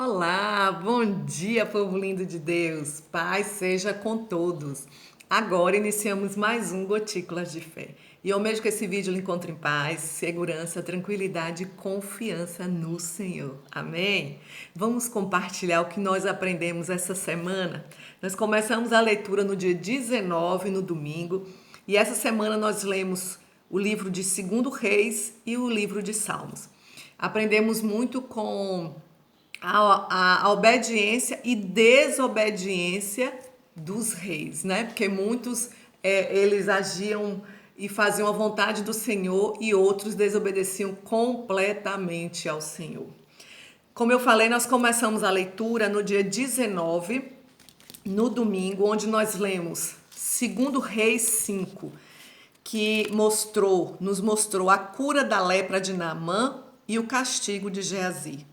Olá, bom dia, povo lindo de Deus. Paz seja com todos. Agora iniciamos mais um Gotículas de Fé. E eu mesmo que esse vídeo lhe encontre em paz, segurança, tranquilidade e confiança no Senhor. Amém? Vamos compartilhar o que nós aprendemos essa semana. Nós começamos a leitura no dia 19, no domingo, e essa semana nós lemos o livro de 2 Reis e o livro de Salmos. Aprendemos muito com a obediência e desobediência dos reis, né? Porque muitos eles agiam e faziam a vontade do Senhor e outros desobedeciam completamente ao Senhor. Como eu falei, nós começamos a leitura no dia 19, no domingo, onde nós lemos 2 Reis 5, que nos mostrou a cura da lepra de Naamã e o castigo de Geazi,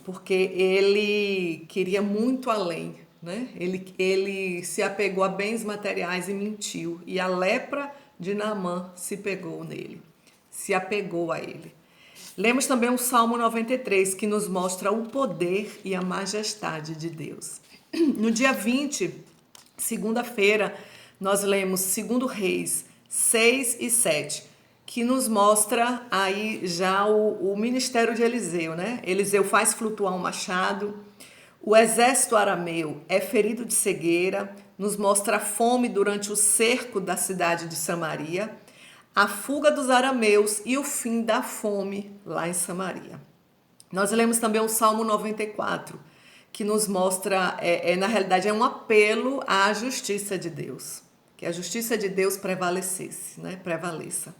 porque ele queria muito além, né? Ele se apegou a bens materiais e mentiu, e a lepra de Naamã se pegou nele, se apegou a ele. Lemos também o Salmo 93, que nos mostra o poder e a majestade de Deus. No dia 20, segunda-feira, nós lemos 2 Reis 6 e 7, que nos mostra aí já o ministério de Eliseu, né? Eliseu faz flutuar um machado, o exército arameu é ferido de cegueira, nos mostra a fome durante o cerco da cidade de Samaria, a fuga dos arameus e o fim da fome lá em Samaria. Nós lemos também o Salmo 94, que nos mostra, na realidade, é um apelo à justiça de Deus, que a justiça de Deus prevalecesse, né? Prevaleça.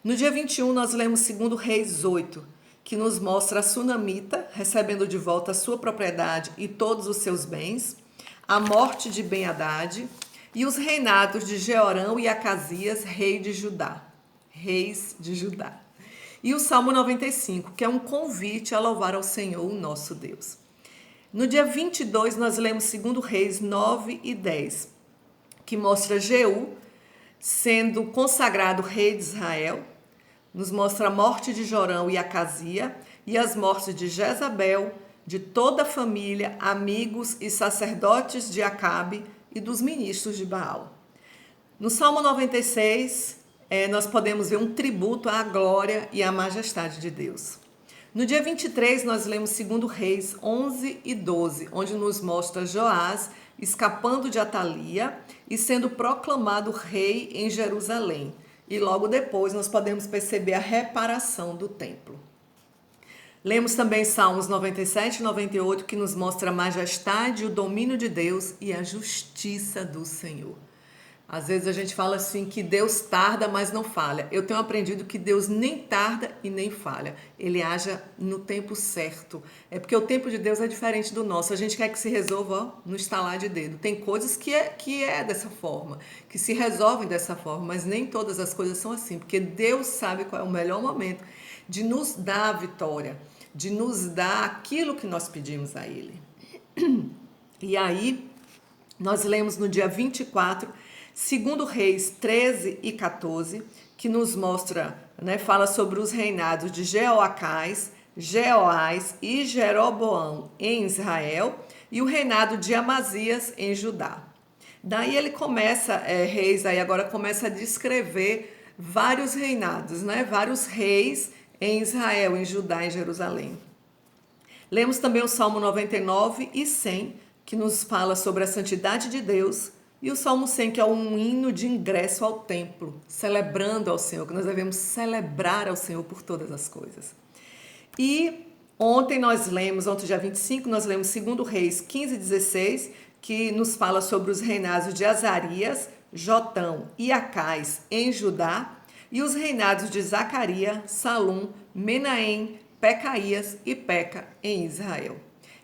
No dia 21, nós lemos 2 Reis 8, que nos mostra a sunamita recebendo de volta a sua propriedade e todos os seus bens, a morte de Ben-Hadad e os reinados de Jeorão e Acasias, reis de Judá. E o Salmo 95, que é um convite a louvar ao Senhor, o nosso Deus. No dia 22, nós lemos 2 Reis 9 e 10, que mostra Jeú sendo consagrado rei de Israel, nos mostra a morte de Jorão e Acasia e as mortes de Jezabel, de toda a família, amigos e sacerdotes de Acabe e dos ministros de Baal. No Salmo 96, nós podemos ver um tributo à glória e à majestade de Deus. No dia 23, nós lemos 2 Reis 11 e 12, onde nos mostra Joás escapando de Atalia e sendo proclamado rei em Jerusalém. E logo depois nós podemos perceber a reparação do templo. Lemos também Salmos 97 e 98, que nos mostra a majestade, o domínio de Deus e a justiça do Senhor. Às vezes a gente fala assim que Deus tarda, mas não falha. Eu tenho aprendido que Deus nem tarda e nem falha. Ele age no tempo certo. É porque o tempo de Deus é diferente do nosso. A gente quer que se resolva no estalar de dedo. Tem coisas que é dessa forma, que se resolvem dessa forma, mas nem todas as coisas são assim, porque Deus sabe qual é o melhor momento de nos dar a vitória, de nos dar aquilo que nós pedimos a Ele. E aí, nós lemos no dia 24, 2 Reis 13 e 14, que nos mostra, né, fala sobre os reinados de Jeoacás, Jeoás e Jeroboão em Israel e o reinado de Amazias em Judá. Daí ele começa, Reis aí agora começa a descrever vários reinados, né, vários reis em Israel, em Judá e Jerusalém. Lemos também o Salmo 99 e 100, que nos fala sobre a santidade de Deus, e o Salmo 100, que é um hino de ingresso ao templo, celebrando ao Senhor, que nós devemos celebrar ao Senhor por todas as coisas. E ontem, dia 25, nós lemos 2 Reis 15 e 16, que nos fala sobre os reinados de Azarias, Jotão e Acais em Judá, e os reinados de Zacarias, Salum, Menahem, Pecaías e Peca em Israel.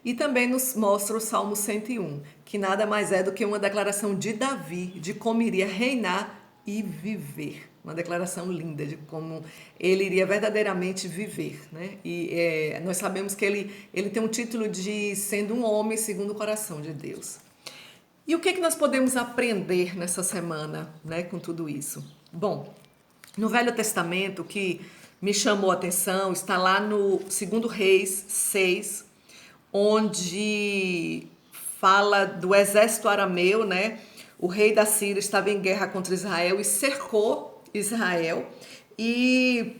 E também nos mostra o Salmo 101, que nada mais é do que uma declaração de Davi de como iria reinar e viver. Uma declaração linda de como ele iria verdadeiramente viver, né? E nós sabemos que ele tem um título de sendo um homem segundo o coração de Deus. E o que nós podemos aprender nessa semana, né, com tudo isso? Bom, no Velho Testamento, que me chamou a atenção está lá no 2 Reis 6, onde fala do exército arameu, né? O rei da Síria estava em guerra contra Israel e cercou Israel. E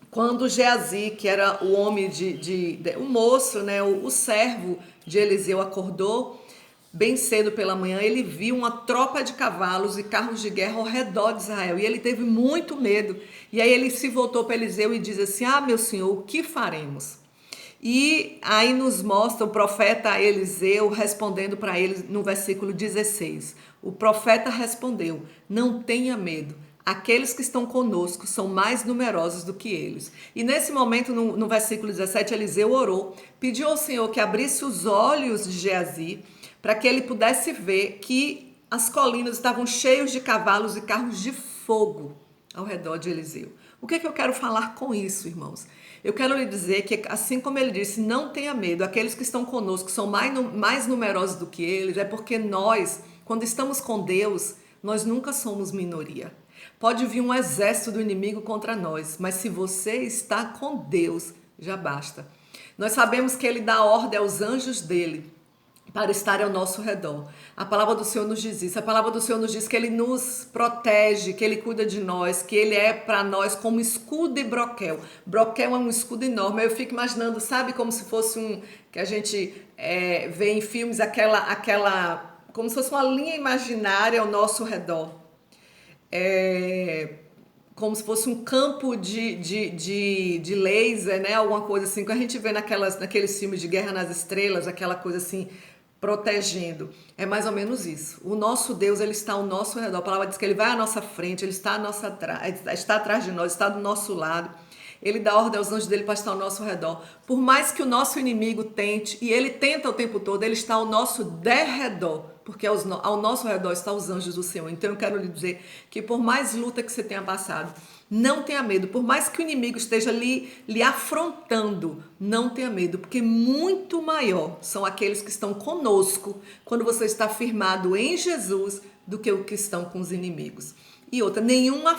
quando Geazi, que era o homem o moço, né, o servo de Eliseu, acordou bem cedo pela manhã, ele viu uma tropa de cavalos e carros de guerra ao redor de Israel. E ele teve muito medo. E aí ele se voltou para Eliseu e diz assim: ah, meu senhor, o que faremos? E aí nos mostra o profeta Eliseu respondendo para eles no versículo 16. O profeta respondeu: não tenha medo. Aqueles que estão conosco são mais numerosos do que eles. E nesse momento, no versículo 17, Eliseu orou, pediu ao Senhor que abrisse os olhos de Geazi, para que ele pudesse ver que as colinas estavam cheias de cavalos e carros de fogo ao redor de Eliseu. O que é que eu quero falar com isso, irmãos? Eu quero lhe dizer que, assim como ele disse, não tenha medo, aqueles que estão conosco são mais numerosos do que eles, é porque nós, quando estamos com Deus, nós nunca somos minoria. Pode vir um exército do inimigo contra nós, mas se você está com Deus, já basta. Nós sabemos que ele dá ordem aos anjos dele para estarem ao nosso redor. A palavra do Senhor nos diz isso. A palavra do Senhor nos diz que ele nos protege, que ele cuida de nós, que ele é para nós como escudo e broquel. Broquel é um escudo enorme. Eu fico imaginando, sabe, como se fosse que a gente vê em filmes, como se fosse uma linha imaginária ao nosso redor. Como se fosse um campo de laser, né? Alguma coisa assim, que a gente vê naqueles filmes de Guerra nas Estrelas, aquela coisa assim, protegendo. É mais ou menos isso. O nosso Deus, ele está ao nosso redor. A palavra diz que ele vai à nossa frente, ele está atrás de nós, está do nosso lado. Ele dá ordem aos anjos dele para estar ao nosso redor. Por mais que o nosso inimigo tente, e ele tenta o tempo todo, ele está ao nosso derredor, porque ao nosso redor estão os anjos do Senhor. Então eu quero lhe dizer que por mais luta que você tenha passado, não tenha medo. Por mais que o inimigo esteja lhe afrontando, não tenha medo, porque muito maior são aqueles que estão conosco quando você está firmado em Jesus do que os que estão com os inimigos. E outra, nenhuma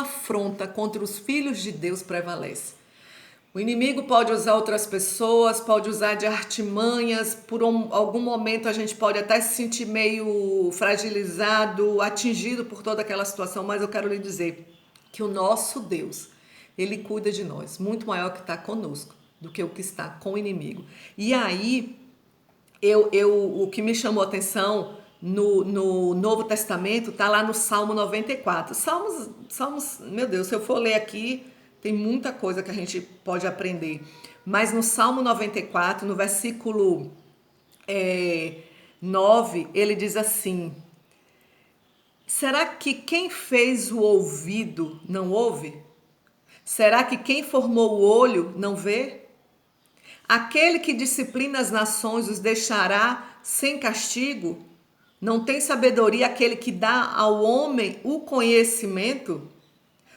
afronta contra os filhos de Deus prevalece. O inimigo pode usar outras pessoas, pode usar de artimanhas, por algum momento a gente pode até se sentir meio fragilizado, atingido por toda aquela situação, mas eu quero lhe dizer que o nosso Deus, ele cuida de nós, muito maior que está conosco do que o que está com o inimigo. E aí, o que me chamou a atenção no Novo Testamento está lá no Salmo 94. Salmos, meu Deus, se eu for ler aqui, tem muita coisa que a gente pode aprender. Mas no Salmo 94, no versículo 9, ele diz assim: será que quem fez o ouvido não ouve? Será que quem formou o olho não vê? Aquele que disciplina as nações os deixará sem castigo? Não tem sabedoria aquele que dá ao homem o conhecimento?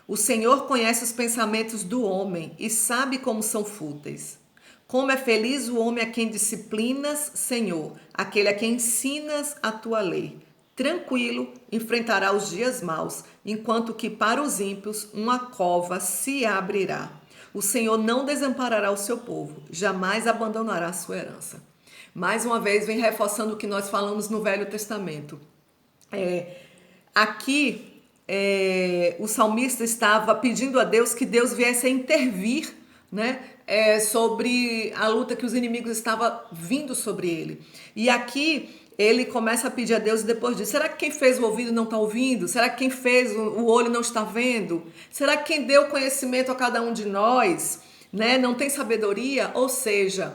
O Senhor conhece os pensamentos do homem e sabe como são fúteis. Como é feliz o homem a quem disciplinas, Senhor, aquele a quem ensinas a tua lei. Tranquilo enfrentará os dias maus, enquanto que para os ímpios uma cova se abrirá. O Senhor não desamparará o seu povo, jamais abandonará a sua herança. Mais uma vez, vem reforçando o que nós falamos no Velho Testamento. Aqui, o salmista estava pedindo a Deus que Deus viesse a intervir, né, sobre a luta que os inimigos estavam vindo sobre ele. E aqui ele começa a pedir a Deus e depois diz: será que quem fez o ouvido não está ouvindo? Será que quem fez o olho não está vendo? Será que quem deu conhecimento a cada um de nós, né, não tem sabedoria? Ou seja,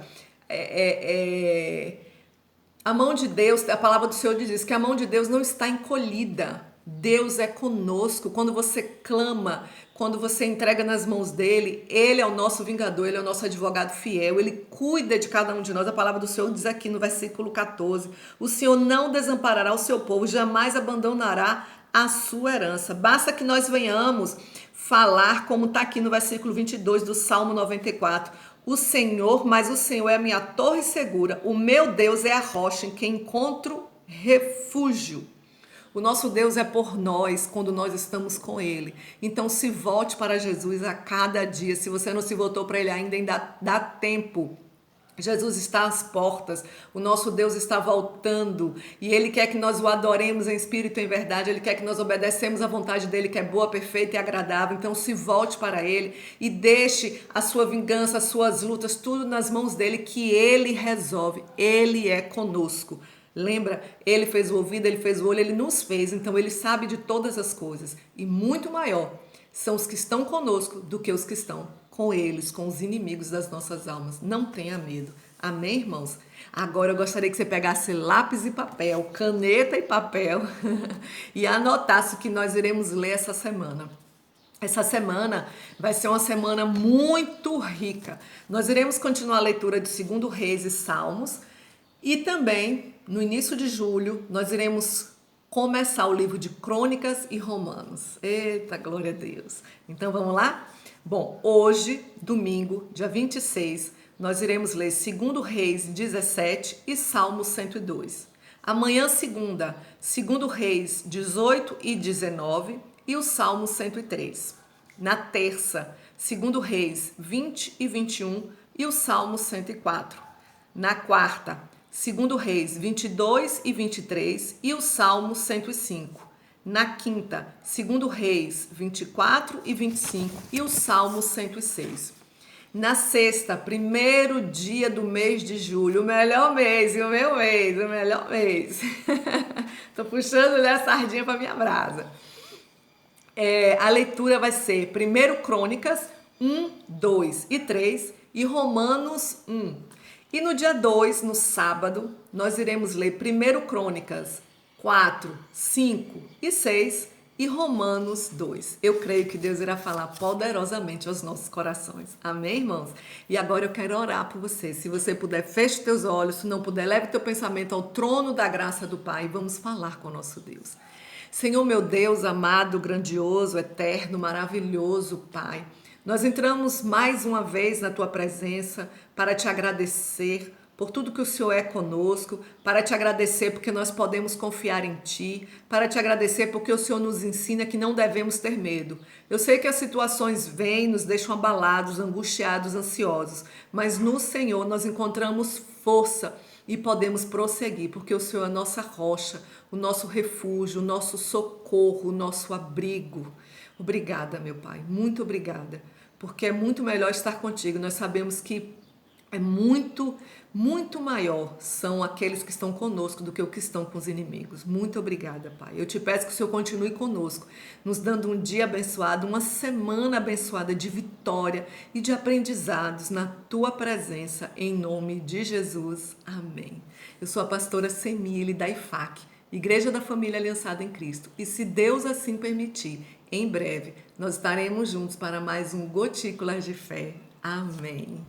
a mão de Deus, a palavra do Senhor diz que a mão de Deus não está encolhida. Deus é conosco. Quando você clama, quando você entrega nas mãos dele, ele é o nosso vingador, ele é o nosso advogado fiel, ele cuida de cada um de nós. A palavra do Senhor diz aqui no versículo 14: o Senhor não desamparará o seu povo, jamais abandonará a sua herança. Basta que nós venhamos falar, como está aqui no versículo 22 do Salmo 94: o Senhor é a minha torre segura, o meu Deus é a rocha em que encontro refúgio. O nosso Deus é por nós quando nós estamos com Ele. Então se volte para Jesus a cada dia. Se você não se voltou para Ele ainda dá tempo. Jesus está às portas, o nosso Deus está voltando e Ele quer que nós o adoremos em espírito e em verdade, Ele quer que nós obedecemos à vontade dEle, que é boa, perfeita e agradável. Então se volte para Ele e deixe a sua vingança, as suas lutas, tudo nas mãos dEle, que Ele resolve. Ele é conosco. Lembra? Ele fez o ouvido, Ele fez o olho, Ele nos fez, então Ele sabe de todas as coisas. E muito maior são os que estão conosco do que os que estão com eles, com os inimigos das nossas almas. Não tenha medo. Amém, irmãos? Agora eu gostaria que você pegasse lápis e papel, caneta e papel e anotasse o que nós iremos ler essa semana. Essa semana vai ser uma semana muito rica. Nós iremos continuar a leitura de 2 Reis e Salmos e também, no início de julho, nós iremos começar o livro de Crônicas e Romanos. Eita, glória a Deus! Então vamos lá? Bom, hoje, domingo, dia 26, nós iremos ler 2 Reis 17 e Salmo 102. Amanhã, segunda, 2 Reis 18 e 19 e o Salmo 103. Na terça, 2 Reis 20 e 21 e o Salmo 104. Na quarta, 2 Reis 22 e 23 e o Salmo 105. Na quinta, 2 Reis 24 e 25 e o Salmo 106. Na sexta, primeiro dia do mês de julho, o melhor mês, e o meu mês, o melhor mês. Tô puxando a sardinha para minha brasa. A leitura vai ser 1 Crônicas 1, 2 e 3 e Romanos 1. E no dia 2, no sábado, nós iremos ler 1 Crônicas 4, 5 e 6 e Romanos 2. Eu creio que Deus irá falar poderosamente aos nossos corações. Amém, irmãos? E agora eu quero orar por você. Se você puder, feche teus olhos. Se não puder, leve teu pensamento ao trono da graça do Pai e vamos falar com o nosso Deus. Senhor, meu Deus, amado, grandioso, eterno, maravilhoso Pai, nós entramos mais uma vez na tua presença para te agradecer por tudo que o Senhor é conosco, para te agradecer porque nós podemos confiar em Ti, para te agradecer porque o Senhor nos ensina que não devemos ter medo. Eu sei que as situações vêm, nos deixam abalados, angustiados, ansiosos, mas no Senhor nós encontramos força e podemos prosseguir, porque o Senhor é a nossa rocha, o nosso refúgio, o nosso socorro, o nosso abrigo. Obrigada, meu Pai, muito obrigada, porque é muito melhor estar contigo. Nós sabemos que é muito maior são aqueles que estão conosco do que os que estão com os inimigos. Muito obrigada, Pai. Eu te peço que o Senhor continue conosco, nos dando um dia abençoado, uma semana abençoada de vitória e de aprendizados na tua presença, em nome de Jesus. Amém. Eu sou a pastora Semile da IFAC, Igreja da Família Aliançada em Cristo. E se Deus assim permitir, em breve nós estaremos juntos para mais um Gotículas de Fé. Amém.